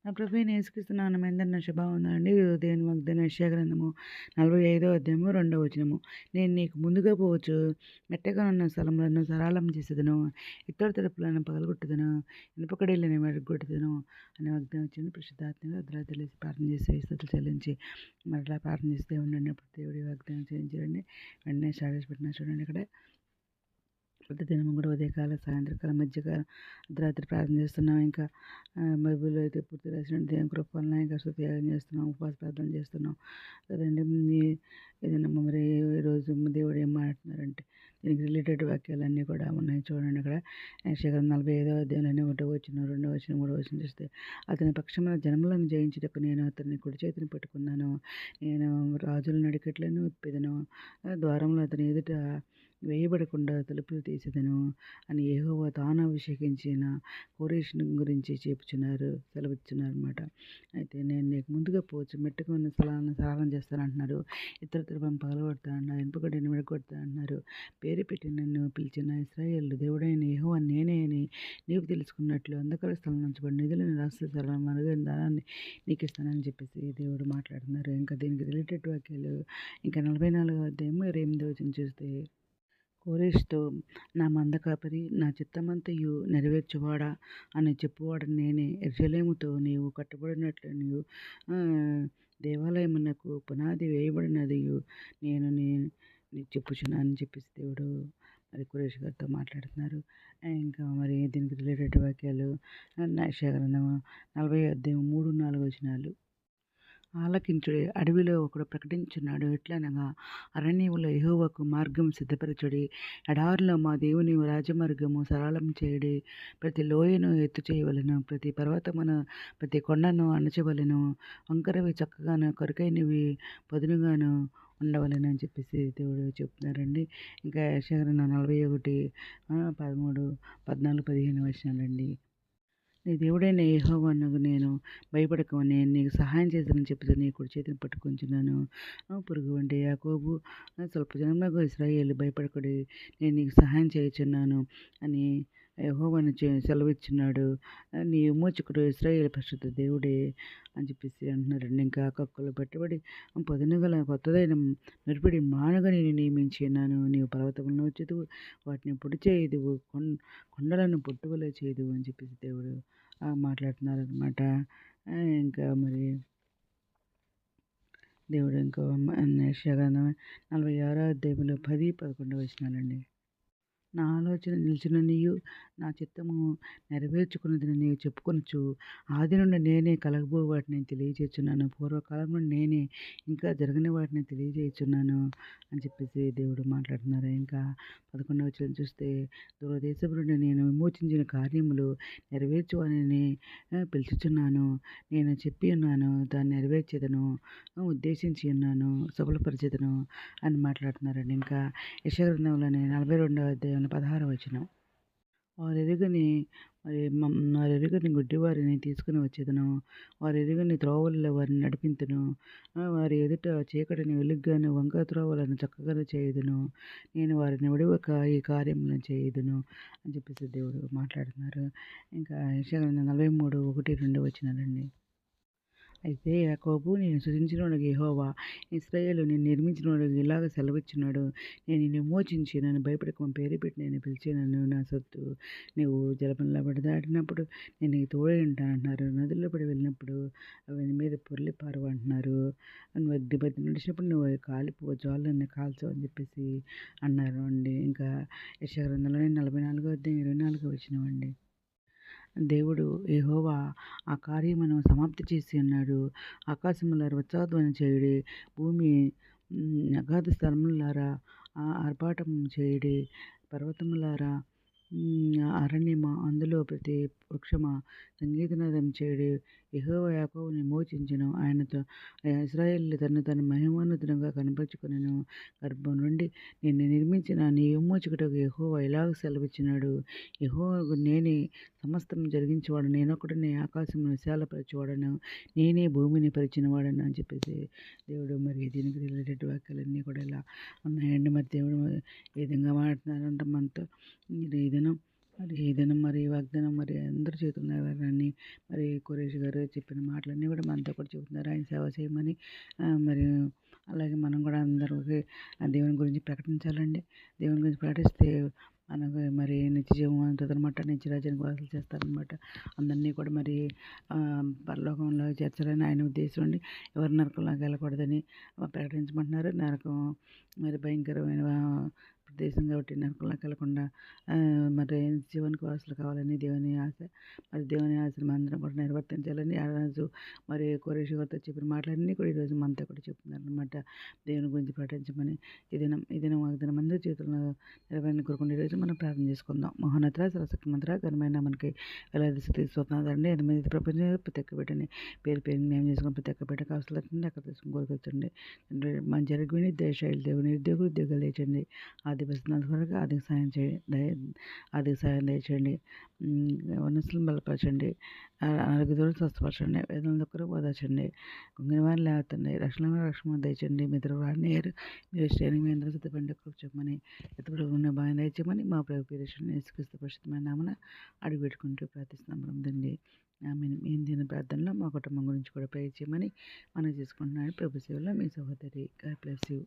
నా ప్రభువైన యేసుక్రీస్తు నామమున శుభం ఉందండి. దేవుని వాగ్దానం యెషయా గ్రంథము 45వ అధ్యాయము 2వ వచనము. నేను నీకు ముందుగా పోవచ్చు మెట్టగా ఉన్న స్థలములను సరళం చేసేదను, ఇత్తడి తలుపులను పగలగొట్టుదును, ఇనుప కడ్డీలను విరగ్గొట్టుదును అనే వాగ్దానం వచ్చింది. పరిశుద్ధాత్మగా అర్ధరాత్రి లేచి ప్రార్థన చేసి స్తుతులు చెల్లించి మరలా ప్రార్థన చేస్తే ఉండండి. అప్పుడు దేవుడి వాగ్దానం చేయించండి. వెంటనే స్టాటస్ పెట్టినా చూడండి. ఇక్కడ ప్రతిదినం కూడా ఉదయకాల సాయంత్రకాలం మధ్యకాలం అర్ధరాత్రి ప్రార్థన చేస్తున్నాం. ఇంకా బైబిల్ అయితే పూర్తి రాసిన దేవుని కృప వలన ఇంకా త్యాగం చేస్తున్నాం, ఉపవాస ప్రార్థన చేస్తున్నాం కదండి. ఏదైనా మరి ఈరోజు దేవుడు ఏం మాట్లాడుతున్నారంటే దీనికి రిలేటెడ్ వాక్యాలన్నీ కూడా ఉన్నాయి చూడండి. అక్కడ యెషయా 45వ అధ్యాయంలోనే 1వ వచనం, 2వ వచనం, 3వ వచనం చూస్తే అతని పక్షమున జనములను జయించుటకు నేను అతన్ని కుడి చేతిని పట్టుకున్నాను, నేను రాజుల నడికట్లను విప్పెదను, ద్వారంలో అతని ఎదుట వేయబడకుండా తలుపులు తీసేదను అని యెహోవా తాను అభిషేకించిన కోరేషుని గురించి సెలవిచ్చున్నారు అనమాట. అయితే నేను నీకు ముందుగా పోవచ్చు మెట్టుకు ఉన్న స్థలాలను సరళం చేస్తానంటున్నారు. ఇతర తరపున పగలగొడతా అన్నారు, ఇనుపగడ్డిని విడగొడతా అంటున్నారు. పేరు పెట్టి నన్ను పిలిచిన ఇశ్రాయేలు దేవుడైన యెహోవా నేనే అని నీవు తెలుసుకున్నట్లు అంధకార స్థలం నుంచి నిధులను రాష్ట్ర స్థలం మరుగైన దానాన్ని నీకు ఇస్తానని చెప్పేసి దేవుడు మాట్లాడుతున్నారు. ఇంకా దీనికి రిలేటెడ్ వాక్యాలు ఇంకా 44వ అధ్యాయము 28వ వచనం చూస్తే కోరేషుతో నా మంద కాపరి, నా చిత్తమంతయు నెరవేర్చువాడా అని చెప్పువాడు నేనే. యెరూషలేముతో నీవు కట్టబడినట్లు నీవు దేవాలయమునకు పునాది వేయబడినదియు నేను నీకు చెప్పుచున్నాను అని చెప్పేసి దేవుడు మరి కురేష్ గారితో మాట్లాడుతున్నారు. ఇంకా మరి దీనికి రిలేటెడ్ వాక్యాలు యెషయా గ్రంథము 40వ అధ్యాయం 3, 4 వచనాలు. ఆలకించుడి, అడవిలో ఒకడు ప్రకటించున్నాడు ఎట్లనగా అరణ్యములో యెహోవాకు మార్గం సిద్ధపరచుడి, ఎడారిలో మా దేవుని రాజమార్గము సరళం చేయుడి. ప్రతి లోయను ఎత్తు చేయవలెను, ప్రతి పర్వతమును ప్రతి కొండను అణచవలెను, వంకరవి చక్కగాను కొరకైనవి పదునుగాను ఉండవలెను అని చెప్పేసి దేవుడు చెప్తున్నారండి. ఇంకా యెషయా గ్రంథం 41 13, 14, 15 వచనాలండి. నీ దేవుడైన యెహోవానగు నేను భయపడకు, నేను నీకు సహాయం చేశానని చెప్పి నీ కుడి చేతిని పట్టుకొంచున్నాను. పురుగు వంటి యాకోబు స్వల్ప జనమునకు ఇశ్రాయేలు భయపడకుడి, నేను నీకు సహాయం చేయుచున్నాను అని యెహోవాను సెలవిచ్చున్నాడు. నీ విమోచకుడు ఇశ్రాయేలు పరిశుద్ధ దేవుడే అని చెప్పేసి అంటున్నారండి. ఇంకా కక్కులు పట్టుబడి పొదనుగల కొత్తదైన మెరుపుడి మానుగా నేను నియమించి ఉన్నాను. నీవు పర్వతములను వచ్చేదువు, వాటిని పొడి చేయుదువు, కొండలను పొట్టువలే చేయుదువు అని చెప్పేసి దేవుడు మాట్లాడుతున్నారనమాట. ఇంకా మరి దేవుడు ఇంకో యెషయా గ్రంథం 46వ అధ్యాయంలో 10, 11 వచనాలండి. నా ఆలోచన నిలిచిననియు నా చిత్తము నెరవేర్చుకున్నదని నీవు చెప్పుకొనొచ్చు. ఆది నుండి నేనే కలగబో వాటిని తెలియజేస్తున్నాను, పూర్వకాలం నుండి నేనే ఇంకా జరగని వాటిని తెలియజేయుచున్నాను అని చెప్పేసి దేవుడు మాట్లాడుతున్నారు. ఇంకా 11వ వచనం చూస్తే దూరదేశపు నుండి నేను విమోచించిన కార్యములు నెరవేర్చువాని పిలుచుచున్నాను, నేను చెప్పి ఉన్నాను దాన్ని నెరవేర్చేదను, ఉద్దేశించి ఉన్నాను సఫలపరిచేదను అని మాట్లాడుతున్నారండి. ఇంకా యెషయా గ్రంథంలోని 42వ అధ్యాయంలో 16వ వచనం. వారెరుగని గుడ్డివారిని తీసుకుని వచ్చేదను, వారెరుగని త్రోవలలో వారిని నడిపింతును, వారి ఎదుట చీకటిని వెలుగ్గాను వంక త్రోవలను చక్కగా చేయుదును, నేను వారిని విడువక ఈ కార్యములను చేయుదును అని చెప్పేసి దేవుడు మాట్లాడుతున్నారు. ఇంకా యెషయా గ్రంథం 43, 1, 2 వచనాలండి. అయితే యాకోబు నేను సృజించినోడగు యెహోవా, ఇశ్రాయేలు నేను నిర్మించినోడగు ఇలాగ సెలవిచ్చున్నాడు, నేను నిన్ను విమోచించి నన్ను భయపడకమని పేరు పెట్టి నేను పిలిచినాను నా సొత్తు. నీవు జలములలో పడి దాటినప్పుడు నేను నీకు తోడై ఉంటానంటున్నారు, నదుల్లో పడి వెళ్ళినప్పుడు అవి నీ మీద పొర్లి పారవు అంటున్నారు, నువ్వు అగ్ని మధ్య నడిచినప్పుడు నువ్వు కాలిపోవు, జ్వాలన్నీ కాల్చవు అని చెప్పేసి అన్నారు అండి. ఇంకా యెషయా గ్రంథంలోని 44వ అధ్యాయం 24వ వచనం అండి. దేవుడు యెహోవా ఆ కార్యమును సమాప్తి చేసి ఉన్నాడు. ఆకాశములారా ఉత్సాహధ్వని చేయుడి, భూమి అగాధ స్థలములారా ఆర్భాటం చేయుడి, పర్వతములారా అరణ్యమా అందులో ప్రతి వృక్షమా సంగీతనాదం చేయుడి. యెహోవా యాకోబును విమోచించెను, ఆయనతో ఇశ్రాయేలు తను మహిమోన్నతునిగా కనపరుచుకొనెను. గర్భం నుండి నిన్ను నిర్మించిన నీ విమోచకుడగు యెహోవా ఇలాగ సెలవిచ్చినాడు, యెహోవా నేనే సమస్తం జరిగించేవాడు, నేనొక్కడినే ఆకాశమును విశాలపరచువాడను, నేనే భూమిని పరిచినవాడను అని చెప్పేసి దేవుడు మరి దీనికి రిలేటెడ్ వాక్యాలన్నీ కూడా ఇలా ఉన్నాయండి. మరి దేవుడు ఏ విధంగా మాట్లాడుతున్నారంటే మనతో ఈ దినం మరి ఏదైనా మరి వాగ్దానం మరి అందరి చేతుల్లో నెరవేరాలని మరి కురేష్ గారు చెప్పిన మాటలన్నీ కూడా మనతో కూడా చెబుతున్నారు. ఆయన సేవ చేయమని మరి అలాగే మనం కూడా అందరికి ఆ దేవుని గురించి ప్రకటించాలండి. దేవుని గురించి ప్రకటిస్తే మనకు మరి నిత్య జీవం ఉంటుందన్నమాట. నిత్య రాజ్యానికి వారసులు చేస్తారనమాట. అందరినీ కూడా మరి పరలోకంలో చేర్చాలని ఆయన ఉద్దేశం అండి. ఎవరు నరకంలోకి వెళ్ళకూడదని ప్రకటించమంటున్నారు. నరకం మరి భయంకరమైన ప్రదేశం కాబట్టి నరకంలోకి వెళ్ళకుండా మరి జీవనికి వారసులు కావాలని దేవుని ఆశ. మరి దేవుని ఆశను మనందరం కూడా నిర్వర్తించాలని ఆ రోజు మరి కోరేష్ గారితో చెప్పిన మాటలన్నీ కూడా ఈరోజు మనతో కూడా చెప్తున్నారు అనమాట. దేవుని గురించి ప్రకటించమని ఈ దినం వాగ్దానం అందరి చేతుల్లో నెరవేరని కోరుకుని ఈరోజు మనం ప్రార్థన చేసుకుందాం. మహోన్నత సరస్వతి మంత్ర ఘనమైన మనకి వేలాది స్థితి స్వతంత్రండి 8 ప్రపంచంలో ప్రతి ఒక్క బిడ్డని పేరు పేరు జ్ఞానం చేసుకుని ప్రతి ఒక్క బిడ్డ కావలసింది అక్కడ తీసుకుని కోరుకొచ్చండి. మన జరిగిన దేశాలు దేవుని ఉద్యోగాలు తెచ్చండి. ఆర్థిక పరిస్థితుల వరకు ఆర్థిక సాయం దయచేయండి. వనరులను బలపరచండి. ఆరోగ్యతోడు స్వస్థపరచండి. వేదన దగ్గర ఓదార్చండి. కుంగిన వారిని లేవతండి. రక్షణ దయచండి. మిత్రులు వారిని మీరు శ్రేణి మీ అందరూ సిద్ధపడి చెప్పమని ఎత్తుపడి ఉన్న బాగా దయచేయమని మా ప్రభు పేరేషన్ యేసుక్రీస్తు పరిశుద్ధమైన నామమున అడుగు పెట్టుకుంటూ ప్రార్థిస్తున్నాం తండ్రి. ఆమేన్. మేము దీని ప్రార్థనలో మా కుటుంబం గురించి కూడా ప్రేర్ చేయమని మనం చేసుకుంటున్నాను. ప్రభు సేవలో మీ సహోదరి. God bless you.